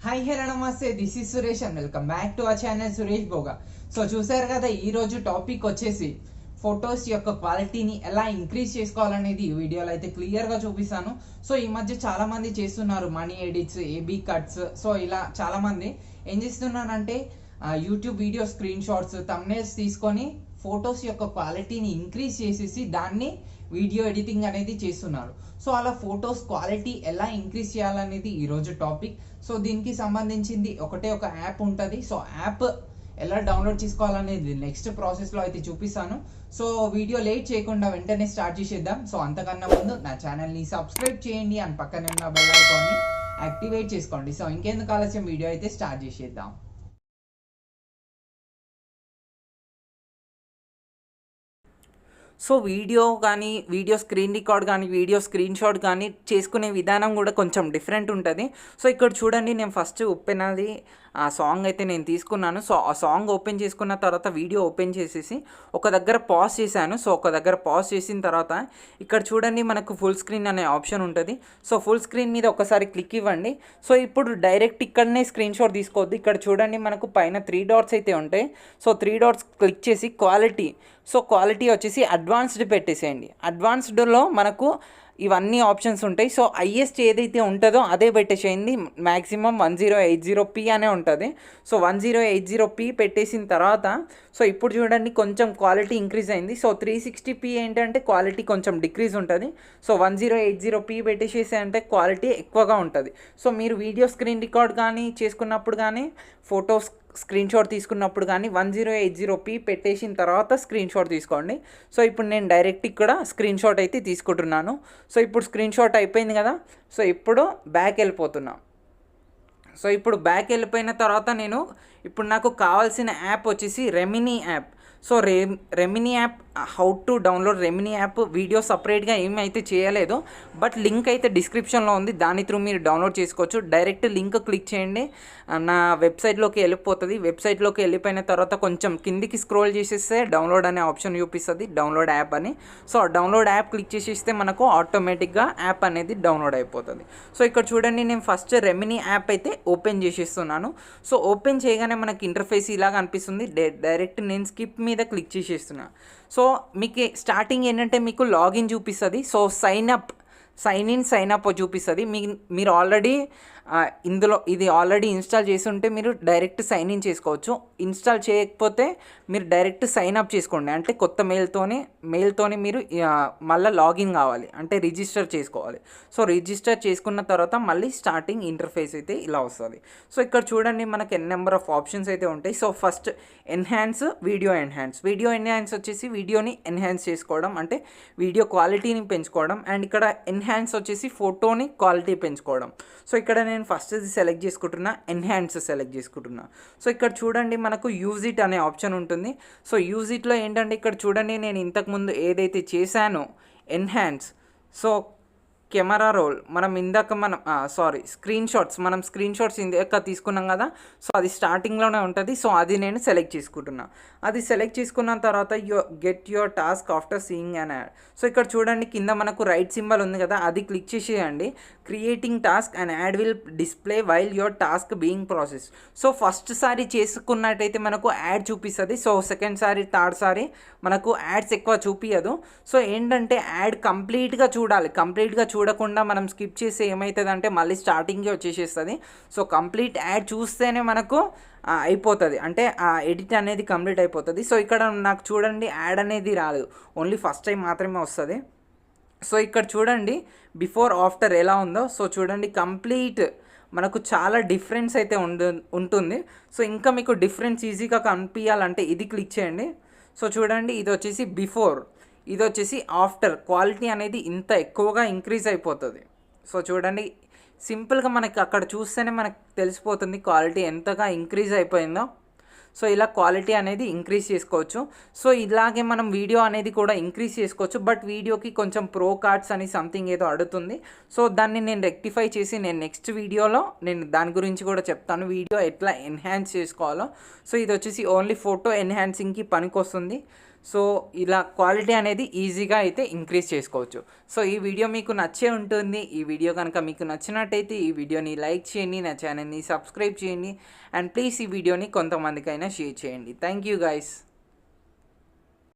Hi hello namaste, this is Suresh and welcome back to our channel Suresh Bhoga. So చూసారు కదా, ఈరోజు topic వచ్చేసి ఫొటోస్ యొక్క క్వాలిటీని ఎలా ఇంక్రీజ్ చేసుకోవాలనేది ఈ వీడియోలో అయితే క్లియర్గా చూపిస్తాను. సో ఈ మధ్య చాలా మంది చేస్తున్నారు money edits, AB cuts. So ఇలా చాలా మంది ఏం చేస్తున్నారంటే YouTube video screen shots, thumbnails తీసుకొని ఫొటోస్ యొక్క క్వాలిటీని ఇంక్రీజ్ చేసేసి దాన్ని వీడియో ఎడిటింగ్ అనేది చేస్తున్నారు. సో అలా ఫొటోస్ క్వాలిటీ ఎలా ఇంక్రీజ్ చేయాలనేది ఈరోజు టాపిక్. సో దీనికి సంబంధించింది ఒకటే ఒక యాప్ ఉంటుంది. సో యాప్ ఎలా డౌన్లోడ్ చేసుకోవాలనేది నెక్స్ట్ ప్రాసెస్లో అయితే చూపిస్తాను. సో వీడియో లేట్ చేయకుండా వెంటనే స్టార్ట్ చేసేద్దాం. సో అంతకన్నా ముందు నా ఛానల్ని సబ్స్క్రైబ్ చేయండి అండ్ పక్కనే ఉన్న బెల్ ఐకాన్ని యాక్టివేట్ చేసుకోండి. సో ఇంకెందుకు ఆలస్యం, వీడియో అయితే స్టార్ట్ చేసేద్దాం. సో వీడియో కానీ, వీడియో స్క్రీన్ రికార్డ్ కానీ, వీడియో స్క్రీన్ షాట్ కానీ చేసుకునే విధానం కూడా కొంచెం డిఫరెంట్ ఉంటుంది. సో ఇక్కడ చూడండి, నేను ఫస్ట్ ఓపెన్ అది ఆ సాంగ్ అయితే నేను తీసుకున్నాను. సో ఆ సాంగ్ ఓపెన్ చేసుకున్న తర్వాత వీడియో ఓపెన్ చేసేసి ఒక దగ్గర పాజ్ చేశాను. సో ఒక దగ్గర పాజ్ చేసిన తర్వాత ఇక్కడ చూడండి, మనకు ఫుల్ స్క్రీన్ అనే ఆప్షన్ ఉంటుంది. సో ఫుల్ స్క్రీన్ మీద ఒకసారి క్లిక్ ఇవ్వండి. సో ఇప్పుడు డైరెక్ట్ ఇక్కడనే స్క్రీన్ షాట్ తీసుకోవద్దు. ఇక్కడ చూడండి, మనకు పైన 3 డాట్స్ అయితే ఉంటాయి. సో 3 డాట్స్ క్లిక్ చేసి క్వాలిటీ, సో క్వాలిటీ వచ్చేసి అడ్వాన్స్డ్ పెట్టేసేయండి. అడ్వాన్స్డ్లో మనకు ఇవన్నీ ఆప్షన్స్ ఉంటాయి. సో హైయెస్ట్ ఏదైతే ఉంటుందో అదే పెట్టేసేయండి. మ్యాక్సిమం 1080p అనే ఉంటుంది. సో 1080p పెట్టేసిన తర్వాత సో ఇప్పుడు చూడండి, కొంచెం క్వాలిటీ ఇంక్రీజ్ అయింది. సో 360p ఏంటంటే క్వాలిటీ కొంచెం డిక్రీజ్ ఉంటుంది. సో 1080p పెట్టేసేసి అంటే క్వాలిటీ ఎక్కువగా ఉంటుంది. సో మీరు వీడియో స్క్రీన్ రికార్డ్ కానీ చేసుకున్నప్పుడు కానీ, ఫొటోస్ స్క్రీన్ షాట్ తీసుకున్నప్పుడు కానీ 1080p పెట్టేసిన తర్వాత స్క్రీన్ షాట్ తీసుకోండి. సో ఇప్పుడు నేను డైరెక్ట్ ఇక్కడ స్క్రీన్ షాట్ అయితే తీసుకుంటున్నాను. సో ఇప్పుడు స్క్రీన్ షాట్ అయిపోయింది కదా. సో ఇప్పుడు బ్యాక్ వెళ్ళిపోతున్నా. సో ఇప్పుడు బ్యాక్ వెళ్ళిపోయిన తర్వాత ఇప్పుడు నాకు కావాల్సిన యాప్ వచ్చేసి Remini app. So Remini app, how to download Remini app video సపరేట్గా ఏమైతే చేయలేదు, బట్ లింక్ అయితే డిస్క్రిప్షన్లో ఉంది. దాని త్రూ మీరు డౌన్లోడ్ చేసుకోవచ్చు. డైరెక్ట్ లింక్ క్లిక్ చేయండి, నా వెబ్సైట్లోకి వెళ్ళిపోతుంది. వెబ్సైట్లోకి వెళ్ళిపోయిన తర్వాత కొంచెం కిందికి స్క్రోల్ చేసేస్తే డౌన్లోడ్ అనే ఆప్షన్ చూపిస్తుంది, డౌన్లోడ్ యాప్ అని. సో డౌన్లోడ్ యాప్ క్లిక్ చేసేస్తే మనకు ఆటోమేటిక్గా యాప్ అనేది డౌన్లోడ్ అయిపోతుంది. సో ఇక్కడ చూడండి, నేను ఫస్ట్ రెమినీ యాప్ అయితే ఓపెన్ చేసేస్తున్నాను. సో ఓపెన్ చేయగానే మనకి ఇంటర్ఫేస్ ఇలాగ అనిపిస్తుంది. డైరెక్ట్ నేను స్కిప్ మీద క్లిక్ చేసేస్తున్నా. సో మీకు స్టార్టింగ్ ఏంటంటే మీకు లాగిన్ చూపిస్తుంది. So sign in sign up చూపిస్తుంది. మీరు ఆల్రెడీ ఇందులో ఇది ఆల్రెడీ ఇన్స్టాల్ చేసి ఉంటే మీరు డైరెక్ట్ సైన్ ఇన్ చేసుకోవచ్చు. ఇన్స్టాల్ చేయకపోతే మీరు డైరెక్ట్ సైన్ అప్ చేసుకోండి. అంటే కొత్త మెయిల్తోని మీరు మళ్ళీ లాగిన్ కావాలి, అంటే రిజిస్టర్ చేసుకోవాలి. సో రిజిస్టర్ చేసుకున్న తర్వాత మళ్ళీ స్టార్టింగ్ ఇంటర్ఫేస్ అయితే ఇలా వస్తుంది. సో ఇక్కడ చూడండి, మనకి నెంబర్ ఆఫ్ ఆప్షన్స్ అయితే ఉంటాయి. సో ఫస్ట్ వీడియో ఎన్హాన్స్ వచ్చేసి వీడియోని ఎన్హాన్స్ చేసుకోవడం, అంటే వీడియో క్వాలిటీని పెంచుకోవడం. అండ్ ఇక్కడ ఎన్హాన్స్ వచ్చేసి ఫోటోని క్వాలిటీ పెంచుకోవడం. సో ఇక్కడ నేను ఫస్ట్ సెలెక్ట్ చేసుకుంటున్నా, ఎన్హాన్స్ సెలెక్ట్ చేసుకుంటున్నా. సో ఇక్కడ చూడండి, మనకు యూజ్ ఇట్ అనే ఆప్షన్ ఉంటుంది. సో యూజ్ ఇట్లో ఏంటంటే ఇక్కడ చూడండి, నేను ఇంతకుముందు ఏదైతే చేశానో enhance, so camera roll screen shots ఇందాక తీసుకున్నాం కదా. సో అది స్టార్టింగ్లోనే ఉంటుంది. సో అది నేను సెలెక్ట్ చేసుకుంటున్నా. అది సెలెక్ట్ చేసుకున్న తర్వాత get your task after seeing an add. So ఇక్కడ చూడండి, కింద మనకు రైట్ సింబల్ ఉంది కదా, అది క్లిక్ చేసేయండి. Creating task and ad will display while your task being process. So first సారి చేసుకున్నట్టయితే మనకు యాడ్ చూపిస్తుంది. సో సెకండ్ సారి, థర్డ్ సారి మనకు యాడ్స్ ఎక్కువ చూపించదు. సో ఏంటంటే యాడ్ కంప్లీట్గా చూడకుండా మనం స్కిప్ చేస్తే ఏమవుతుందంటే మళ్ళీ స్టార్టింగ్కి వచ్చేసేస్తుంది. సో కంప్లీట్ యాడ్ చూస్తేనే మనకు అయిపోతుంది, అంటే ఆ ఎడిట్ అనేది కంప్లీట్ అయిపోతుంది. సో ఇక్కడ నాకు చూడండి, యాడ్ అనేది రాదు, ఓన్లీ ఫస్ట్ టైం మాత్రమే వస్తుంది. సో ఇక్కడ చూడండి, బిఫోర్ ఆఫ్టర్ ఎలా ఉందో. సో చూడండి, కంప్లీట్ మనకు చాలా డిఫరెన్స్ అయితే ఉంటుంది. సో ఇంకా మీకు డిఫరెన్స్ ఈజీగా కనిపించాలంటే ఇది క్లిక్ చేయండి. సో చూడండి, ఇది వచ్చేసి బిఫోర్, ఇది వచ్చేసి ఆఫ్టర్. క్వాలిటీ అనేది ఇంత ఎక్కువగా ఇంక్రీజ్ అయిపోతుంది. సో చూడండి, సింపుల్గా మనకి అక్కడ చూస్తేనే మనకు తెలిసిపోతుంది క్వాలిటీ ఎంతగా ఇంక్రీజ్ అయిపోయిందో. సో ఇలా క్వాలిటీ అనేది ఇంక్రీజ్ చేసుకోవచ్చు. సో ఇలాగే మనం వీడియో అనేది కూడా ఇంక్రీజ్ చేసుకోవచ్చు. బట్ వీడియోకి కొంచెం ప్రో కార్డ్స్ అని సంథింగ్ ఏదో అడుగుతుంది. సో దాన్ని నేను రెక్టిఫై చేసి నేను నెక్స్ట్ వీడియోలో నేను దాని గురించి కూడా చెప్తాను, వీడియో ఎట్లా ఎన్హాన్స్ చేసుకోవాలో. సో ఇది వచ్చేసి ఓన్లీ ఫోటో ఎన్హాన్సింగ్కి పనికొస్తుంది. సో ఇలా క్వాలిటీ అనేది ఈజీగా అయితే ఇంక్రీజ్ చేసుకోవచ్చు. సో ఈ వీడియో మీకు నచ్చే ఉంటుంది. ఈ వీడియో కనుక మీకు నచ్చినట్టయితే ఈ వీడియోని లైక్ చేయండి, నా ఛానల్ని సబ్స్క్రైబ్ చేయండి, అండ్ ప్లీజ్ ఈ వీడియోని కొంతమందికైనా షేర్ చేయండి. Thank you guys.